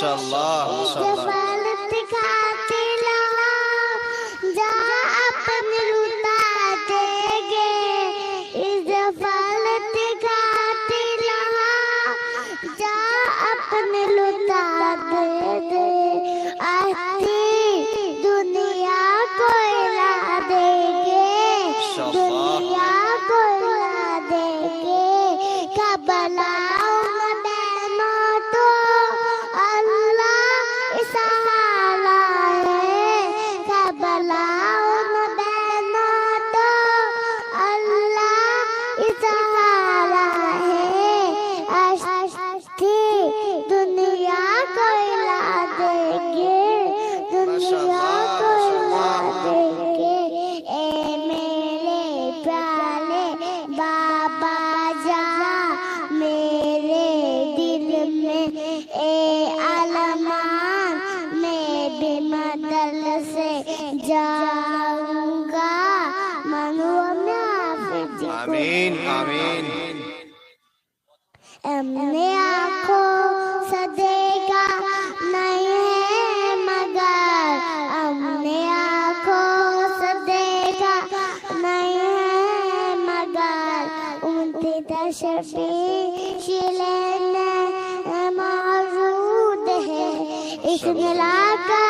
माशाअल्लाह आमीन आमीन। हमने आँखों से देखा नहीं है मगर, हमने आँखों से देखा नहीं है मगर, उनकी तशरीफ़ मौजूद है। इसमें लाकर